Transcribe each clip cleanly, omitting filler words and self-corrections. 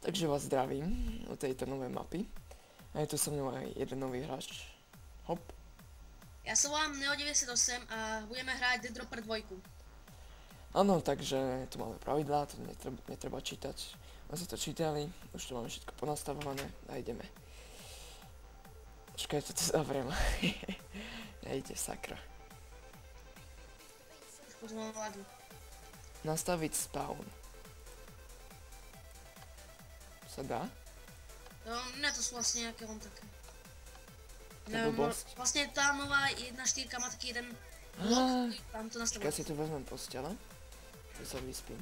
Takže vás zdravím u tejto novej mapy. A je tu so mnou aj jeden nový hráč. Hop. Ja sa volám Neo98 a budeme hrať Dead Dropper 2. Áno, takže tu máme pravidlá, to netreba čítať. My sme to čítali, už tu máme všetko ponastavované a ideme. Počkaj, to zavriem. Nejde, sakra. Už potom mám lagy. Nastaviť spawn. Sa dá? Ne, to sú vlastne nejaké len také. To je blbosť. Vlastne tá nová 1.4 má taký jeden blok, tam to Počkaj, nastavuje. si tu vezmem postele. Tu sa vyspím.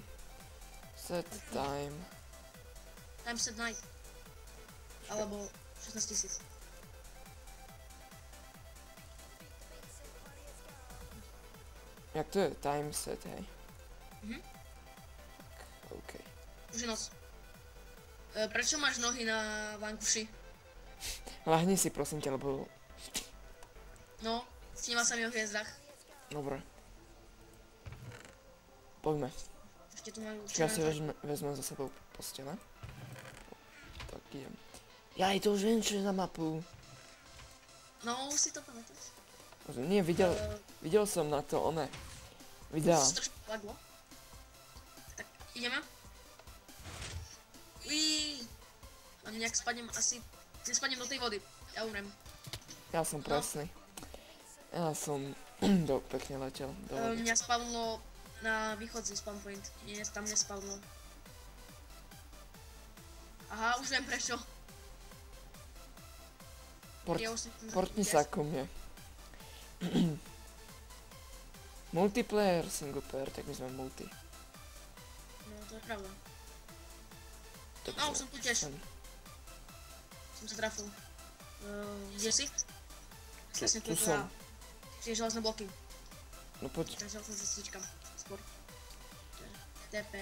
Set time. Time set night. Alebo 16 000. Jak to je? Time set, hej? Mhm. OK. Už je noc. Prečo máš nohy na vankuši? Lahni si prosím ťa, lebo... No, sníva sa mi o hviezdach. Dobre. Poďme. Ešte tu majú Čiže ja si vezmem za sebou postele. Tak idem. Ja to už viem, čo je za mapu. No, už si to pamätáš. Nie, videl som na to one. Videa. To trošku laglo. Tak, ideme. A nejak spadnem asi... Nespadnem do tej vody. Ja umrem. Ja som presný. Ja som pekne letel do vody. Mňa spavnilo na východ ze spawn point. Nie, tam nespavnilo. Aha, už viem prečo. Portni sa ku mne. Multiplayer, single player, tak my sme multi. No, to je pravda. Takže No, už som tu tiež. Som sa trafil. Kde si? Presne Tu som. Tie železné bloky. No poď. Takže sa cestičkam. Skôr. TP.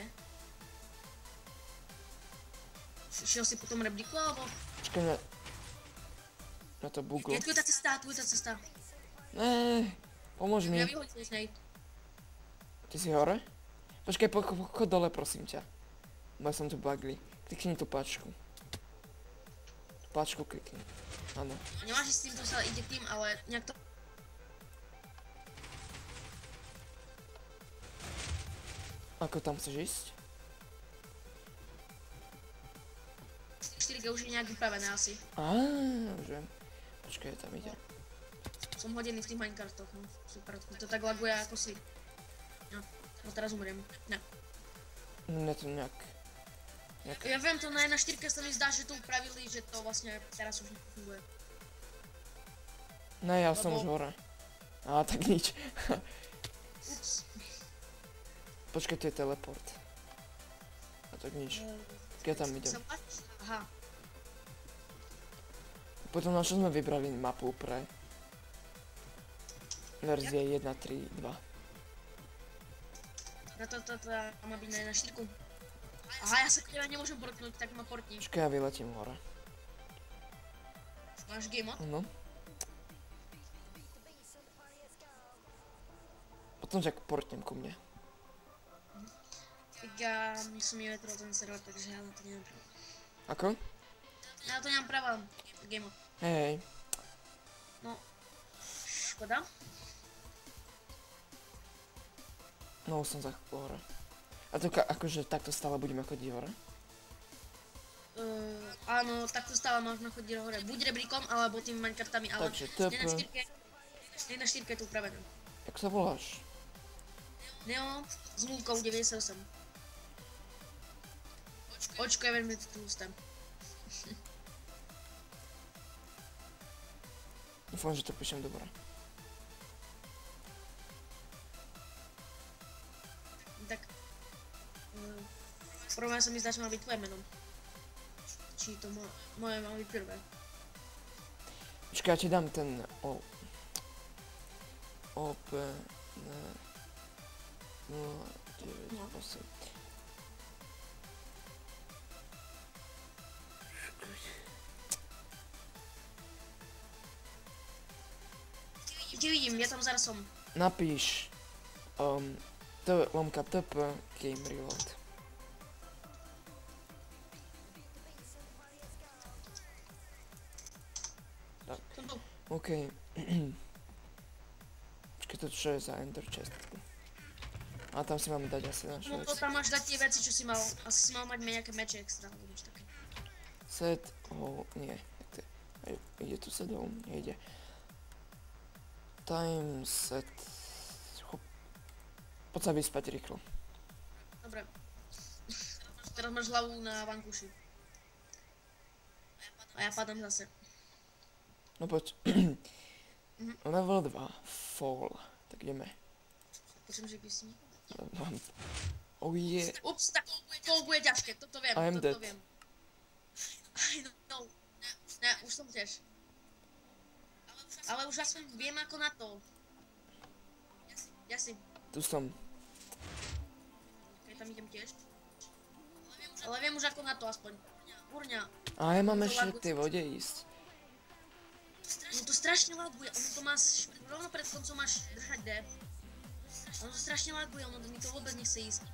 Šiel si po tom rebliku, alebo? Počkaj na to buglo. Je tu je tá cesta. Ne, pomôž mi. Ja vyhodím z nej. Ty si hore? Počkaj, pochod dole prosím ťa. Bo ja som tu bugli. Klikni tú páčku. Tú páčku klikni. Áno. Nemáš s týmto sa ide k tým, ale nejak to... Ako tam chceš ísť? 4G už je nejak vypravené asi. Už viem. Počkaj, tam ide. Som hodený v tých Minecartoch, no. Super, to tak laguje ako si. No teraz umriem. Ne. Ne to nejak. Ja viem, to na 1.4 sa mi zdá, že to upravili, že to vlastne teraz už nefunguje. Ne, ja som už hore. Tak nič. Ups. Počkaj, tu je teleport. A tak nič. Ja tam idem. Aha. Potom na čo sme vybrali mapu pre verzie 1.3.2. Na to má byť na 1.4. Aha, ja sa k tebe nemôžem portnúť, tak ma portni. Počkaj, ja vyletím hore. Máš game mod? No. Potom ťa portnem ku mne. Tak ja som nevetral ten server, takže ja na to nemám práva. Ako? Ja na to nemám práva, game mod. Hej. No, škoda. No, už som za hore. A to akože takto stále budeme chodiť hore? Áno, takto stále môžeme chodiť hore. Buď rebríkom, alebo tými Minecartami, ale Takže TP. 1.4 je tu upravené. Jak sa voláš? Neo s nulkou 98. Očko je veľmi tlusté. Dúfam, že to píšem dobre. Tak... Prvé sa mi zdá, že má byť tvoje meno. Či to moje má byť prvé. Počkaj, ja ti dám ten OP 098. Kde vidím, ja tam zaraz som. Napíš TP Game Reload. Som tu. OK. Počkej, to čo je za ender chest? A tam si máme dať asi naše No to veci. tam máš dať tie veci, čo si mal. Asi si mal mať nejaké meče extra, alebo niečo také. Set, nie. Ide tu set home? Nejde. Time set. Poď sa vyspať rýchlo. Dobre. Teraz máš hlavu na vankuši. A ja padám zase. No poď. Level 2. Fall. Tak ideme. Počujem, že písni. Oh yeah. Ups, tak to bude ťažké, toto viem, I am toto dead. viem. I know. Ne, už som tiež. Ale už aspoň viem ako na to. Ja si. Tu som. Keď tam idem tiež. Ale viem už ako na to aspoň. Kurňa. A ja mám ešte k tej vode ísť. No to strašne laguje, ono to máš, rovno pred koncom máš držať D. Ono to strašne laguje, ono mi to vôbec nechce ísť.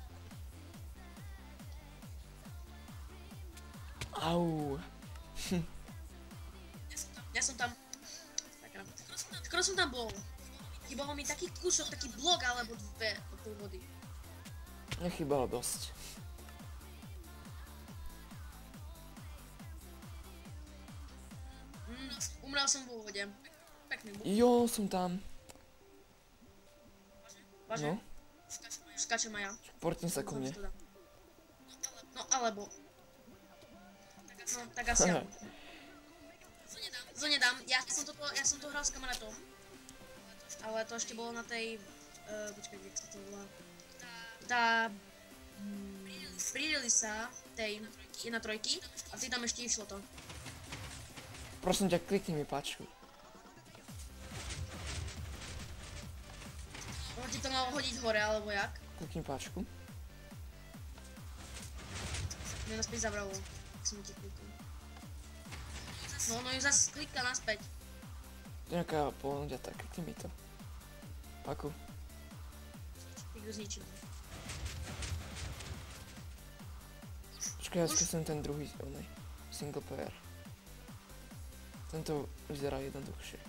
Au. Ja som tam. Sakra. Skoro som tam bol. Chýbalo mi taký kúsok, taký blok alebo dve od tej vody. Nechýbalo dosť. Umrel som vo vode. Pekný bol. Jo, som tam. Vážne? No, Skáčem aj ja. portni sa ku mne. No alebo. No tak asi áno. To nedám, ja som to hral s kamarátom. Ale to ešte bolo na tej, počkaj, jak sa to volá. Tá, pre-release tej 1.3 a ty tam ešte išlo to. Prosím ťa, klikni mi páčku. Ono ti to malo hodiť hore, alebo jak? Klikni páčku. Mňa naspäť zabralo, tak som ti klikol. No, ju zase klikla naspäť. To je nejaká ponuďata, klikni mi to. Paku. Tak ju zničil. Počkaj, ja skúsim ten druhý, onej, single player. Tento vyzerá jednoduchšie.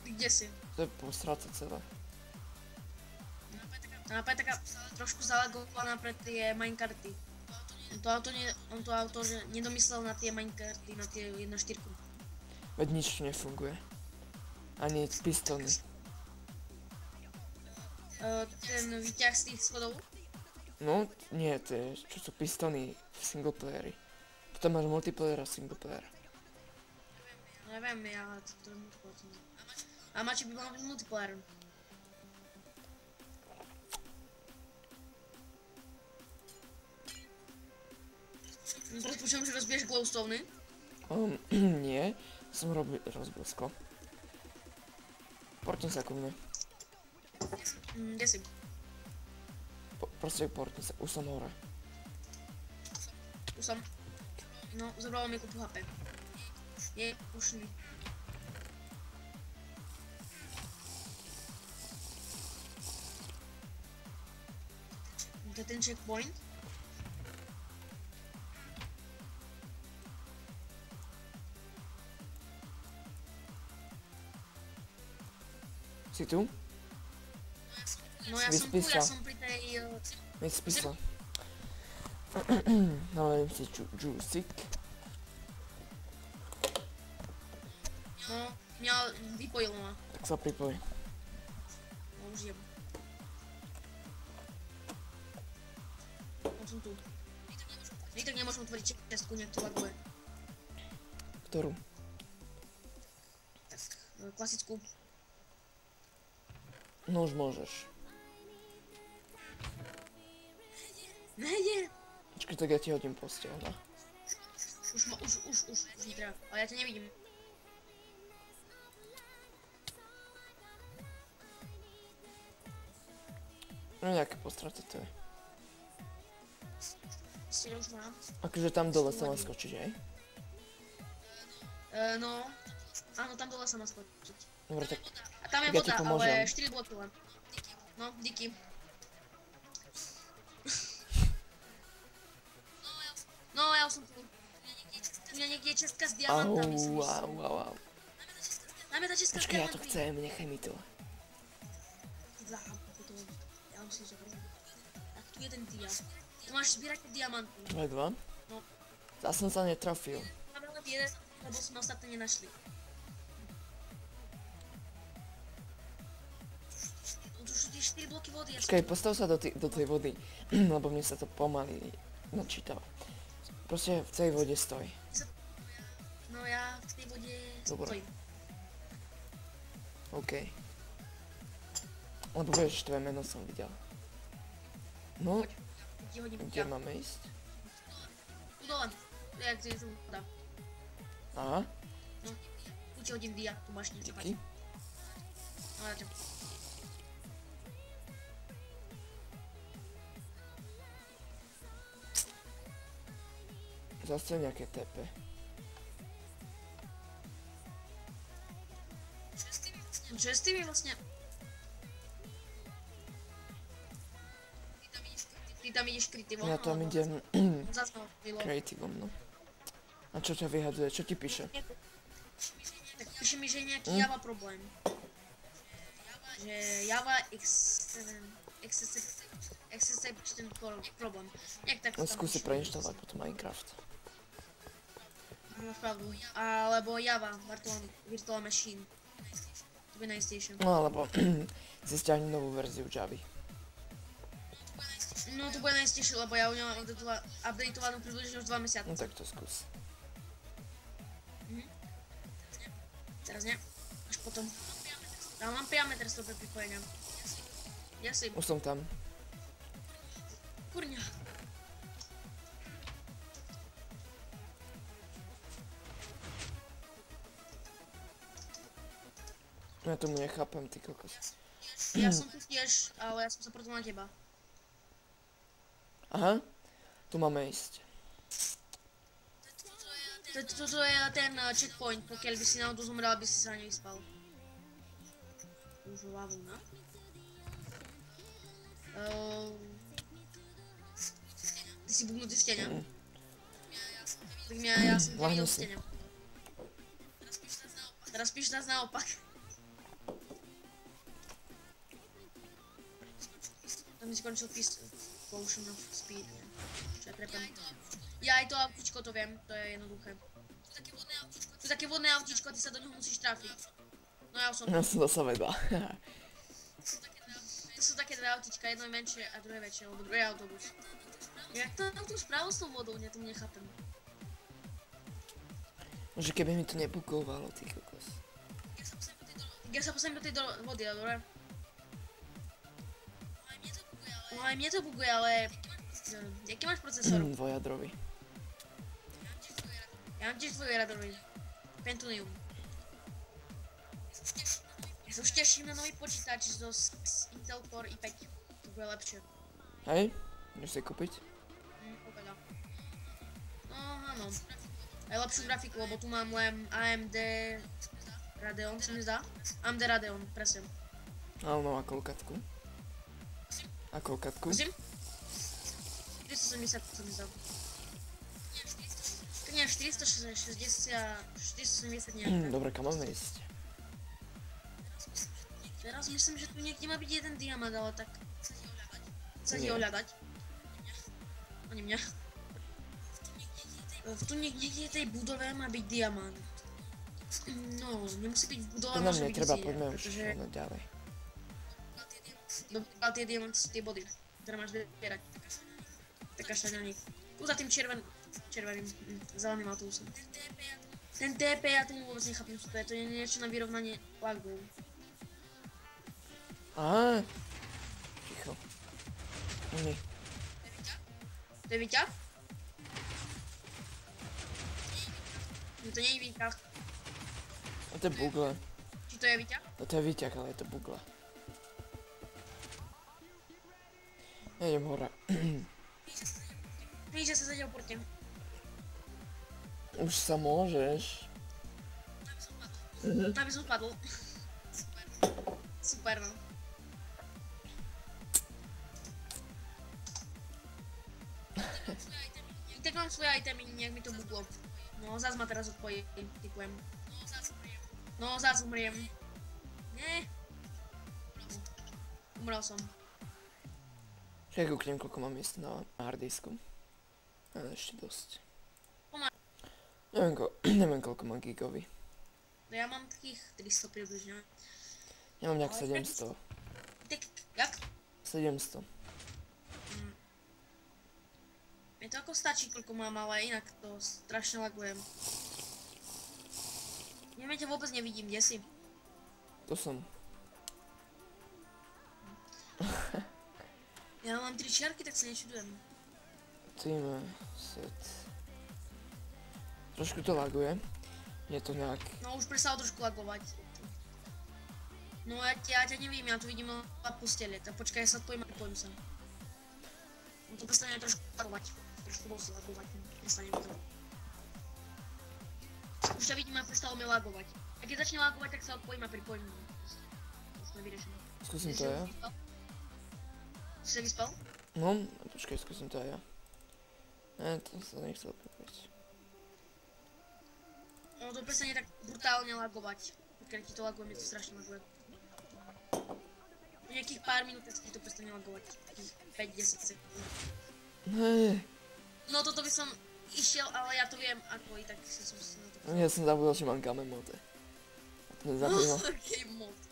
Kde si? To je posráca celé. Tá mapa je taká trošku zalagovaná pre tie minekarty. On to autor nedomyslel na tie minekarty, na tie 1.4. Veď nič nefunguje. Ani pistóny. Ten výťah z tých schodov? No, nie, to je, čo sú pistóny v single playeri. Potom máš multiplayer a single player. Neviem, ja to je multiplayer. A Mači by mal byť multiplayer. Teraz počujem, že rozbiješ glowstone. Nie, som rozbil sklo. Portni sa ku mne. Kde si? Proste portni sa, už som hore. Tu som. No, zobralo mi kupu HP. Je, už nie. To je ten checkpoint. Si tu? No ja som tu, Vyspí ja sa. som pri tej... Vyspí sa. Naladím si juicy. No, vypojilo ma. Tak sa pripoj. No, už jem. No, som tu. Tak nemôžem otvoriť čestku, nejak to laguje. Ktorú? Tak, klasickú. No už môžeš. Nejde. Počkaj, tak ja ti hodím posteľ, no. Už mi treba, ale ja ťa nevidím. No nejaké postraty to je. Ste už mám. Akože tam dole sa má skočiť, hej? No, áno, tam dole sa má skočiť. Dobre, tak A tam je tak ja ti voda, pomôžem. ale 4 bloky len. No, díky. No, ja som tu. je česká s Au, diamantami, si myslím. au. Máme ta česká s Počkej, ja to diamantami. chcem, nechaj mi to. Já musím to říct. Tak tu je ten dia. Tu máš sbírat ty diamanty. Tvoje dva? No. Zás som sa netrafil. Máme len jeden, lebo jsme ostatně nenašli. Tu sú tie 4 bloky vody. Počkaj, postav sa do tej vody, lebo mne sa to pomaly načítava. Proste v tej vode stoj. No já v té vodě Dobre. stojím. OK. Lebo vieš, tvoje meno som videl. No, Ti hodím kde dia. máme ísť? Tu dole. Jak to je tu voda. Aha, Tu ti hodím dia. Tu máš něco. díky. No já tě. Zase nejaké tepe. No čo je s tými vlastně? Ty tam ideš krytivom? Ja tam idem Zas ma odpilo. creativom, no. A čo ťa vyhadzuje? Čo ti píše? Tak píše mi, že je nějaký Java problém. Že Java Exception problém. Jak tak No tam skúsi píše. preinštalovať potom Minecraft. Máš pravdu. Alebo Java, Virtual Machine. To by najistejšie. No alebo si stiahni novú verziu Javy. No to bude najistejšie, lebo ja u ňa mám updateovanú približne už 2 mesiace. No tak to skús. Teraz ne. Až potom. Ja mám priame teraz to pre pripojenia. Ja si. Už som tam. Kurňa. Ja tomu nechápem, ty kokos. Ja som tu tiež, ale ja som sa proto na teba. Aha, tu máme ísť. Toto je ten checkpoint, pokiaľ by si náhodou zomrel, aby si sa nevyspal. Už hlavu, no? Ty si bugnutý v stene. Tak ja som to videl v stene. Teraz píš nás naopak. Tam mi skončil potion of speed, ne? Čo ja trepem. Ja aj to autíčko to viem, to je jednoduché. To je také vodné autíčko a ty sa do neho musíš trafiť. No ja už som. Ja som zase vedla. To sú také dve autíčka, jedno je menšie a druhé väčšie, lebo druhý je autobus. Jak to autobus právo s tou vodou, ja tomu nechápem. Že keby mi to nebugovalo, ty kokos. Ja sa postavím do tej vody, dobre? No aj mne to buguje, ale... Jaký máš procesor? Dvojjadrový. Ja mám tiež dvojjadrový. Pentium. Ja sa už teším na nový počítač z Intel Core i5. To bude lepšie. Hej, ideš si kúpiť? Opäť. No áno. Aj lepšiu grafiku, lebo tu mám len AMD Radeon, sa mi zdá. AMD Radeon, presne. Áno, a koľkatku? A koľkatku? Prosím? 470 sa mi zdá. Nie, 460, 470 nejak. Dobre, kam máme ísť? Teraz myslím, že tu niekde má byť jeden diamant, ale tak... Sa Nie. ho hľadať. Ani mňa. Tu niekde tej budove má byť diamant. No, nemusí byť v budove, To nám môže byť netreba, kde, poďme už pretože... ďalej. Dobre, tie diamanty sú tie body, ktoré máš vybierať. Tak kašľaň na nich. Tu za tým červeným, zeleným autobusom. Ten TP, ja tomu vôbec nechápem, čo to je. To je niečo na vyrovnanie lagov. Á, ticho. Nie. To je výťah? To nie je výťah. A to je bugle. Či to je výťah? To je výťah, ale je to bugle. Ja idem hore. Víš, že sa zatiaľ portím. Už sa môžeš. Aby som padol. Super, no. Tak mám svoje itemy, nejak mi to buglo. No, zás ma teraz odpojí, typujem. No, zás umriem. Nie. Umrel som. Čakaj, kúknem, koľko mám miesta na harddisku. Ešte dosť. Neviem, koľko mám gigový. No ja mám takých 300 približne. Ja mám nejak 700. Tak, jak? 700. Mne to ako stačí, koľko mám, ale inak to strašne lagujem. Ja ťa vôbec nevidím, kde si? To som. Ja mám 3 čiarky, tak sa nečudujem. Tým set. Trošku to laguje. Je to nejak... No už prestalo trošku lagovať. No ja ťa nevím, ja tu vidím na postele, tak počkaj, ja sa odpojím a pripojím sa. No to prestane trošku lagovať. Trošku bol si lagovať, prestane mi to. Už ťa vidím a prestalo mi lagovať. A keď začne lagovať, tak sa odpojím a pripojím. To sme vyriešení. Skúsim to ja. Si sa vyspal? No, počkaj, skúsim to aj ja. Ne, to sa nechcel pripojiť. No to prestane tak brutálne lagovať. Keď ti to laguje, mi to strašne laguje. Po nejakých pár minút ti to prestane lagovať. Takých 5-10 sekúnd. Ne. No toto by som išiel, ale ja to viem ako i tak som si na to... Ja som zabudol, že mám game mode. A to nezabilo. Game mode.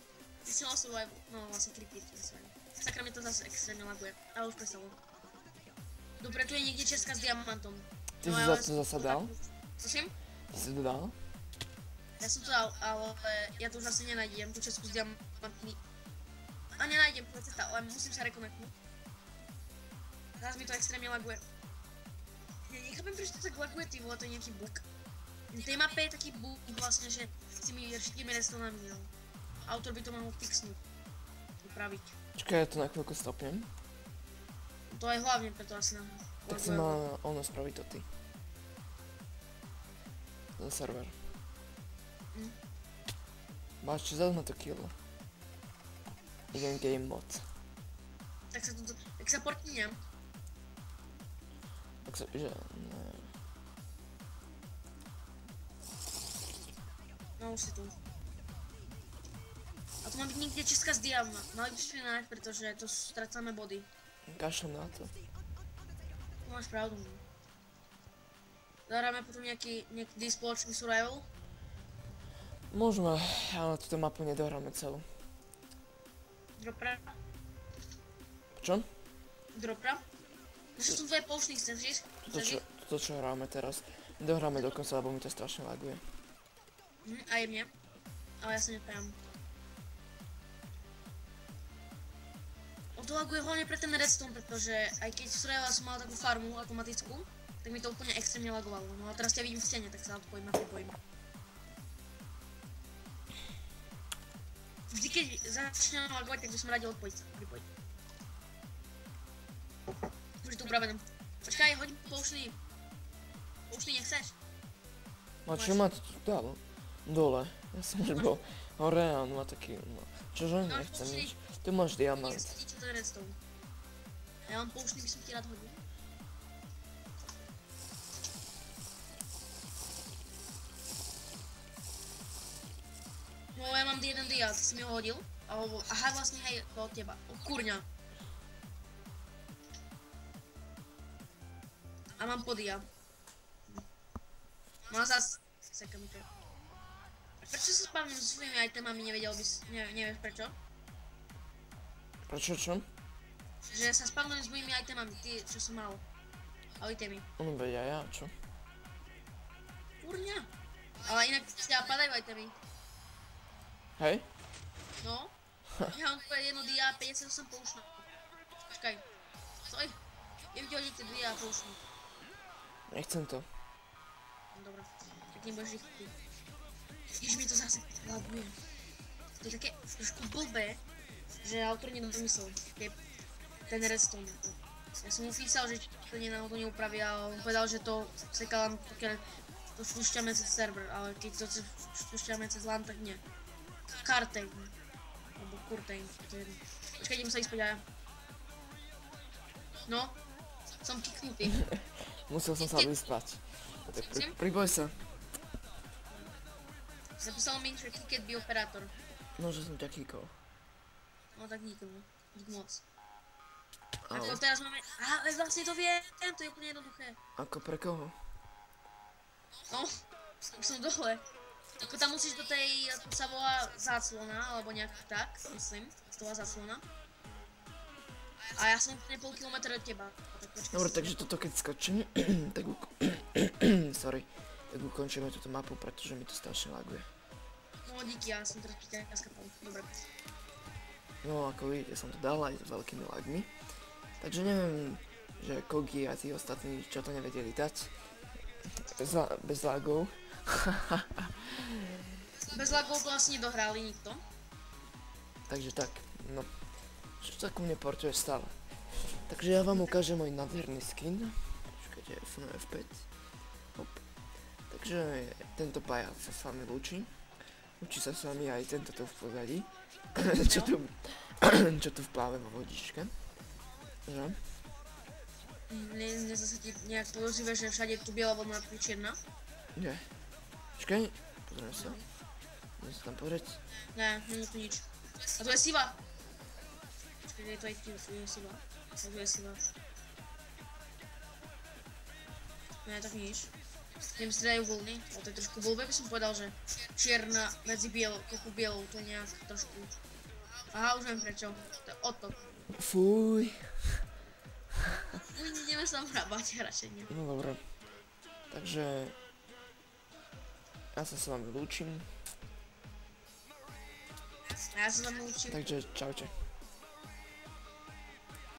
Ty si mal survival, no vlastne creepy. Sakra mi to zase extrémne laguje, ale už prestalo. Dobre, tu je niekde česká s diamantom. Ty si to zasa dal? Prosím? Ty si to dal? Ja som to dal, ale ja to už zase nenájdem, tú českú s diamantmi. A nenájdem, to je cesta, ale musím sa rekonektnúť. Teraz mi to extrémne laguje. Ja nechápem, prečo to tak laguje, ty vole, to je nejaký bug. V tej mape je taký bug vlastne, že s tými všetkými restonami, no. Autor by to mohol fixnúť. Upraviť. Čakaj, ja to na chvíľku stopnem. To aj hlavne preto asi nám Tak si mal ono spraviť to ty. Za server. Máš čo zadu na to kill. Idem game mod. Tak sa portnem. Tak sa, že... Ne. No už si tu. A tu má byť niekde česká z diam. Mali by sme nájsť, pretože to strácame body. Kašlem na to. Tu máš pravdu. Zahráme potom nejaký spoločný survival. Môžeme, ale túto mapu nedohráme celú. Dropra. Čo? Dropra. Že sú dvoje poučných, chceš? Toto čo hráme teraz. Nedohráme dokonca, lebo mi to strašne laguje. A je mne. Ale ja sa nepájam. To laguje hlavne pre ten redstone, pretože aj keď v survival som mal takú farmu automatickú, tak mi to úplne extrémne lagovalo. No a teraz ťa vidím v stene, tak sa odpojím a pripojím. Vždy keď začnem lagovať, tak by som radil odpojiť sa, pripojiť. Už je to upravené. Počkaj, hodím poučný. Poučný nechceš? No čo ma to tu dal? Dole. Ja som už bol hore a on má taký, no. Čože nechcem nič. Tu máš diamant. Nechcem nič, to je redstone. Ja mám poučný, by som ti rád hodil. No ja mám jeden dia, ty si mi ho hodil. Alebo, aha, vlastne hej, to od teba. Od kurňa. A mám podia. No a zas, seka mi to. Prečo sa spavním so svojimi itemami, nevedel bys, nevieš prečo? Prečo čo? Že sa spavnujem s mojimi itemami, ty, čo som mal. A itemy. No veď ja, čo? Kurňa. Ale inak ťa padajú itemy. Hej? No. Ja mám tvoje jedno dia, 58 poučná. Počkaj. Stoj. Idem ti hodiť tie dia poučnú. Nechcem to. Dobre. Tak nebudeš ich ty. Jež mi to zase laguje. To je také trošku blbé, že autor nedomyslel. Ten redstone. Ja som mu písal, že to neupraví a on povedal, že to seká len pokiaľ to spúšťame cez server, ale keď to spúšťame cez LAN, tak nie. Kartejn. Alebo Kurtejn. Počkaj, idem sa ísť ja. No. Som kiknutý. Musel som sa vyspať. Tak priboj sa. Napísal mi, že Kiket by operátor. No, že som ťa kýkol. No tak dík, no. Dík moc. A Ale to teraz máme... Aha, vlastne to viem, to je úplne jednoduché. ako pre koho? No, už som dole. Ako tam musíš do tej, to sa volá záclona, alebo nejak tak, myslím. To volá záclona. A ja som úplne pol kilometra od teba. Tak počkaj Dobre, si. takže toto keď skočím, tak sorry. Tak ukončíme túto mapu, pretože mi to strašne laguje. No díky, ja som teraz pri ťa skapal. Dobre. No, ako vidíte, som to dal aj s veľkými lagmi. Takže neviem, že Kogi a tí ostatní, čo to nevedeli dať. Bez lagov. Bez lagov to asi nedohrali nikto. Takže tak, no. Čo sa ku mne portuje stále. Takže ja vám ukážem môj nádherný skin. Počkajte, F5. Hop. Takže tento pajac sa s vami lúči. Lúči sa s vami aj tento tu v pozadí. čo tu vpláve vo vodičke. Že? Mne zase ti nejak podozrivé, že všade je tu biela vodná čierna. Nie. Počkaj, pozrieme sa. Môžem sa tam pozrieť. Ne, není tu nič. A tu je siva. Počkaj, je to aj tu je siva. A tu je siva. Ne, tak nič. Neviem, striedajú vlny, ale to je trošku blbé, by som povedal, že čierna medzi bielou, koľko bielou, to je nejak trošku... Aha, už viem prečo. To je otok. Fuj. My ideme sa tam hrábať, radšej nie. No dobré. Takže... Ja sa s vami lúčim. A ja sa tam učím. Takže čaute.